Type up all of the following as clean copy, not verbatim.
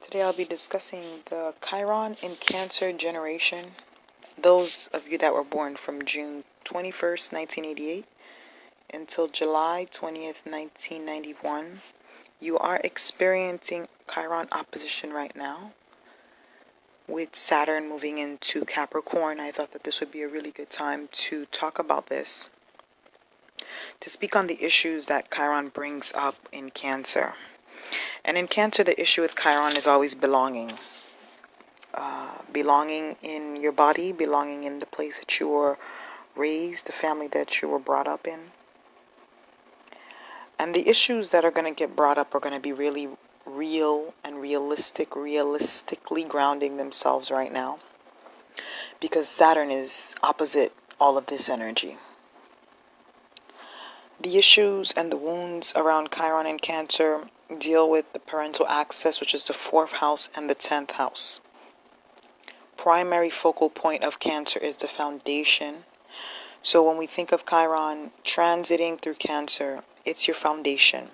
Today I'll be discussing the Chiron in Cancer generation. Those of you that were born from June 21st, 1988 until July 20th, 1991, you are experiencing Chiron opposition right now with Saturn moving into Capricorn. I thought that this would be a really good time to talk about this, to speak on the issues that Chiron brings up in Cancer. And in Cancer, the issue with Chiron is always belonging. Belonging in your body, belonging in the place that you were raised, the family that you were brought up in. And the issues that are going to get brought up are going to be really real and realistically grounding themselves right now. Because Saturn is opposite all of this energy. The issues and the wounds around Chiron and Cancer deal with the parental axis, which is the 4th house and the 10th house. Primary focal point of Cancer is the foundation. So when we think of Chiron transiting through Cancer, it's your foundation.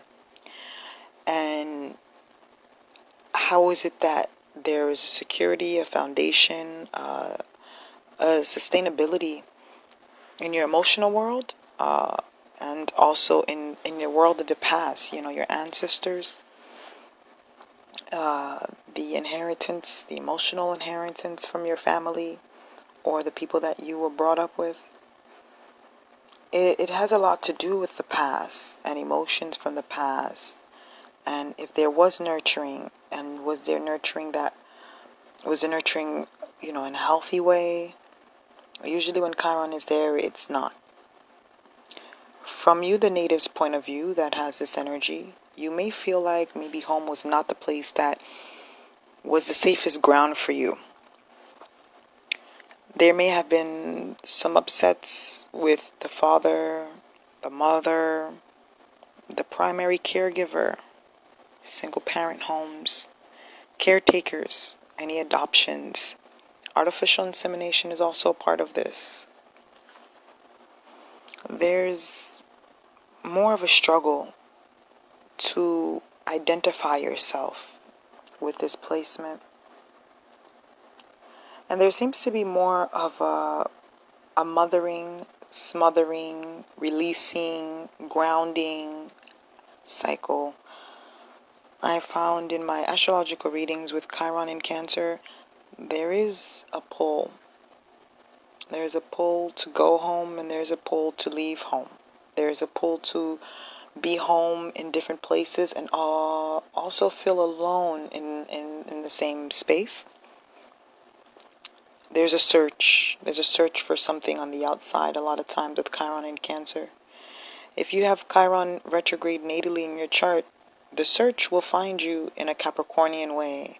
And how is it that there is a security, a foundation, a sustainability in your emotional world, and also in your world of the past, your ancestors, the inheritance, the emotional inheritance from your family or the people that you were brought up with. It has a lot to do with the past and emotions from the past. And if there was nurturing, and was the nurturing in a healthy way? Usually when Chiron is there, it's not. From you, the native's point of view that has this energy, you may feel like maybe home was not the place that was the safest ground for you. There may have been some upsets with the father, the mother, the primary caregiver, single parent homes, caretakers, any adoptions. Artificial insemination is also a part of this. There's more of a struggle to identify yourself with this placement. And there seems to be more of a mothering, smothering, releasing, grounding cycle. I found in my astrological readings with Chiron in Cancer, there is a pull. There's a pull to go home and there's a pull to leave home. There's a pull to be home in different places and also feel alone in the same space. There's a search. There's a search for something on the outside a lot of times with Chiron in Cancer. If you have Chiron retrograde natally in your chart, the search will find you in a Capricornian way,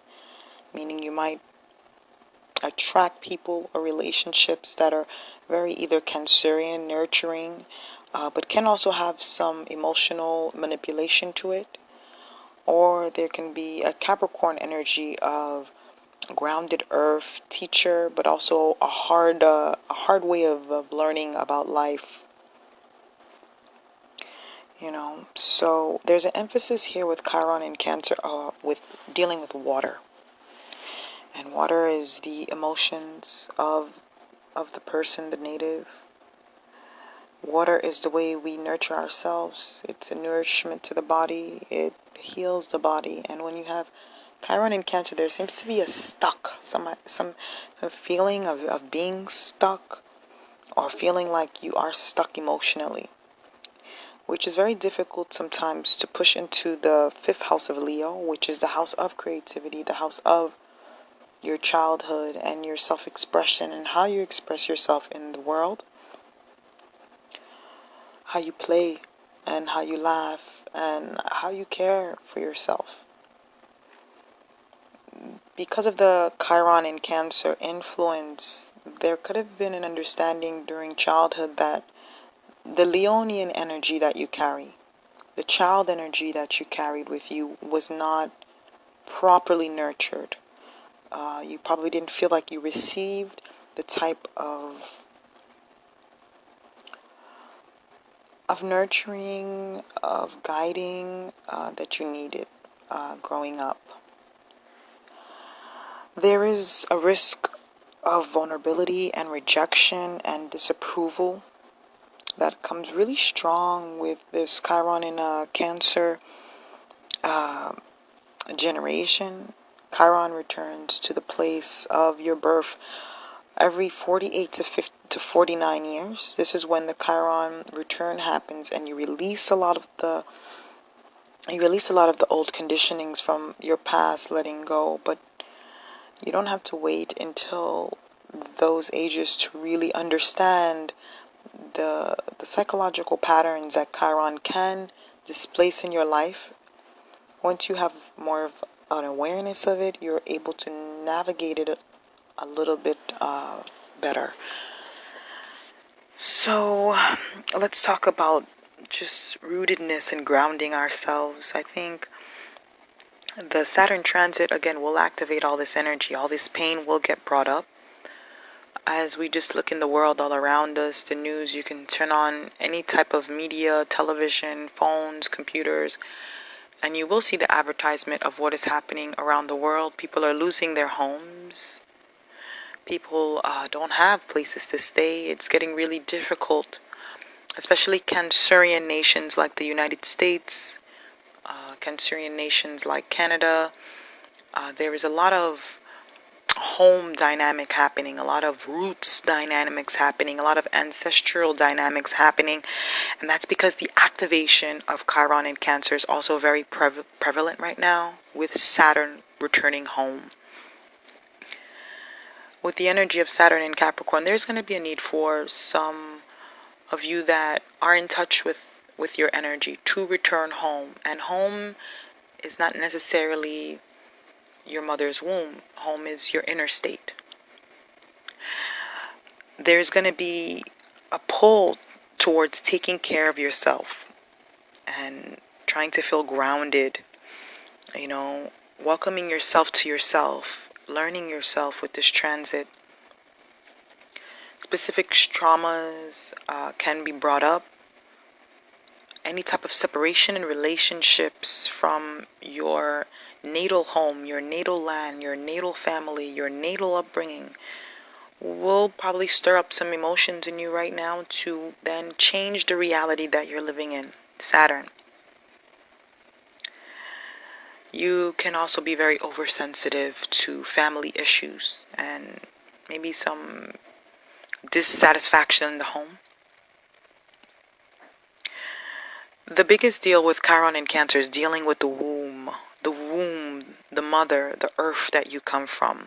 meaning you might attract people or relationships that are very either Cancerian, nurturing, but can also have some emotional manipulation to it. Or there can be a Capricorn energy of grounded earth, teacher, but also a hard way of learning about life. So there's an emphasis here with Chiron in Cancer with dealing with water. And water is the emotions of the person, the native. Water is the way we nurture ourselves. It's a nourishment to the body. It heals the body. And when you have Chiron in Cancer, there seems to be a stuck, some feeling of being stuck, or feeling like you are stuck emotionally, which is very difficult sometimes to push into the 5th house of Leo, which is the house of creativity, the house of your childhood and your self-expression and how you express yourself in the world, how you play and how you laugh and how you care for yourself. Because of the Chiron in Cancer influence, there could have been an understanding during childhood that the Leonian energy that you carry, the child energy that you carried with you, was not properly nurtured. You probably didn't feel like you received the type of nurturing, of guiding that you needed growing up. There is a risk of vulnerability and rejection and disapproval that comes really strong with this Chiron in Cancer generation. Chiron returns to the place of your birth every 48 to 49 years. This is when the Chiron return happens, and you release a lot of the old conditionings from your past, letting go. But you don't have to wait until those ages to really understand the psychological patterns that Chiron can displace in your life. Once you have more of an awareness of it, you're able to navigate it a little bit better. So let's talk about just rootedness and grounding ourselves. I think the Saturn transit, again, will activate all this energy. All this pain will get brought up. As we just look in the world all around us, the news, you can turn on any type of media, television, phones, computers, and you will see the advertisement of what is happening around the world. People are losing their homes. People don't have places to stay. It's getting really difficult, especially Cancerian nations like the United States, Cancerian nations like Canada. There is a lot of home dynamic happening, a lot of roots dynamics happening, a lot of ancestral dynamics happening, and that's because the activation of Chiron in Cancer is also very prevalent right now, with Saturn returning home. With the energy of Saturn in Capricorn, there's going to be a need for some of you that are in touch with your energy to return home. And home is not necessarily your mother's womb. Home is your inner state. There's going to be a pull towards taking care of yourself and trying to feel grounded, welcoming yourself to yourself, learning yourself with this transit. Specific traumas can be brought up. Any type of separation in relationships from your natal home, your natal land, your natal family, your natal upbringing will probably stir up some emotions in you right now to then change the reality that you're living in. Saturn. You can also be very oversensitive to family issues and maybe some dissatisfaction in the home. The biggest deal with Chiron in Cancer is dealing with the womb, the mother, the earth that you come from.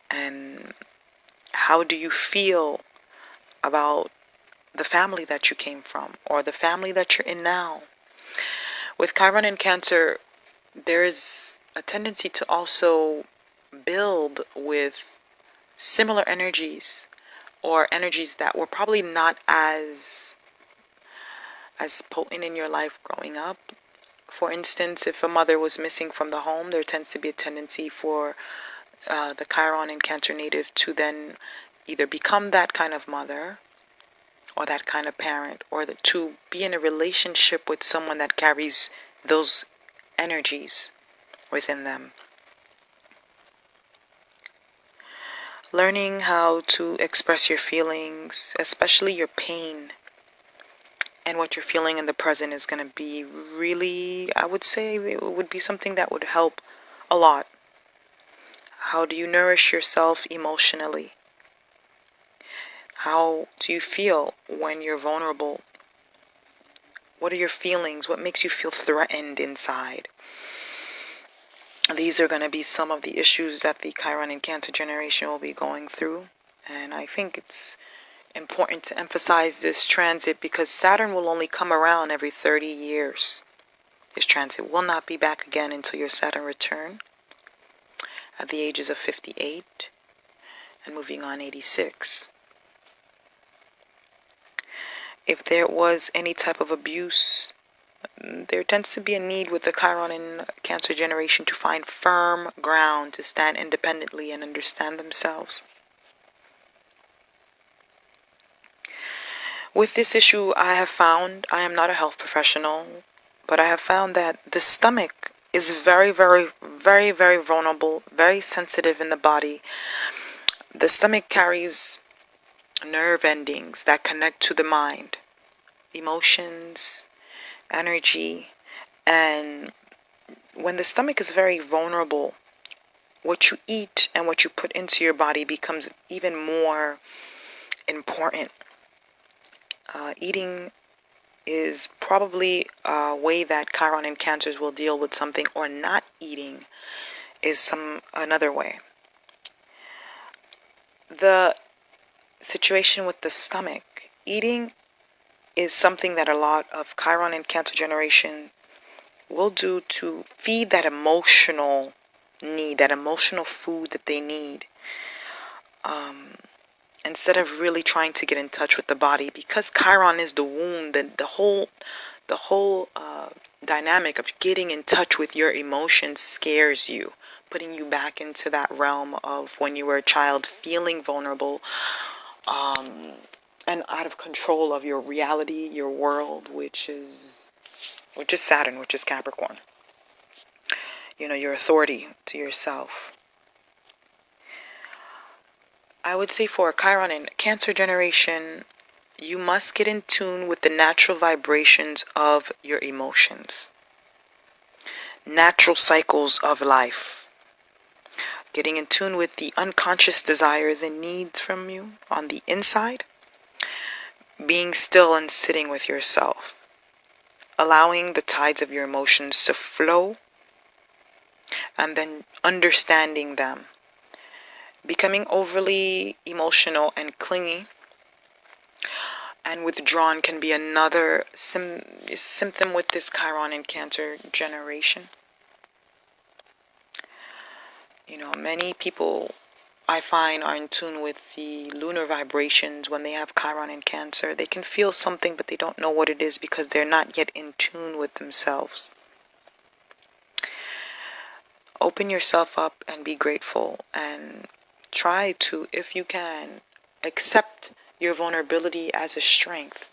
And how do you feel about the family that you came from or the family that you're in now? With Chiron in Cancer, there is a tendency to also build with similar energies or energies that were probably not as potent in your life growing up. For instance, if a mother was missing from the home, there tends to be a tendency for the Chiron in Cancer native to then either become that kind of mother or that kind of parent, or to be in a relationship with someone that carries those energies within them. Learning how to express your feelings, especially your pain, and what you're feeling in the present is going to be really, I would say, it would be something that would help a lot. How do you nourish yourself emotionally? How do you feel when you're vulnerable? What are your feelings? What makes you feel threatened inside? These are going to be some of the issues that the Chiron in Cancer generation will be going through. And I think it's important to emphasize this transit because Saturn will only come around every 30 years. This transit will not be back again until your Saturn return at the ages of 58 and moving on 86. If there was any type of abuse, there tends to be a need with the Chiron in Cancer generation to find firm ground, to stand independently and understand themselves. With this issue, I am not a health professional, but I have found that the stomach is very, very, very, very vulnerable, very sensitive in the body. The stomach carries nerve endings that connect to the mind, emotions, energy, and when the stomach is very vulnerable, what you eat and what you put into your body becomes even more important. Eating is probably a way that Chiron and Cancers will deal with something, or not eating is another way. The situation with the stomach, eating is something that a lot of Chiron and Cancer generation will do to feed that emotional need, that emotional food that they need, instead of really trying to get in touch with the body, because Chiron is the wound. The whole dynamic of getting in touch with your emotions scares you, putting you back into that realm of when you were a child, feeling vulnerable, and out of control of your reality, your world, which is Saturn, which is Capricorn. Your authority to yourself. I would say for Chiron and Cancer generation, you must get in tune with the natural vibrations of your emotions, natural cycles of life, getting in tune with the unconscious desires and needs from you on the inside, being still and sitting with yourself, allowing the tides of your emotions to flow, and then understanding them. Becoming overly emotional and clingy and withdrawn can be another symptom with this Chiron and Cancer generation. Many people I find are in tune with the lunar vibrations when they have Chiron and Cancer. They can feel something, but they don't know what it is because they're not yet in tune with themselves. Open yourself up and be grateful, and try to, if you can, accept your vulnerability as a strength.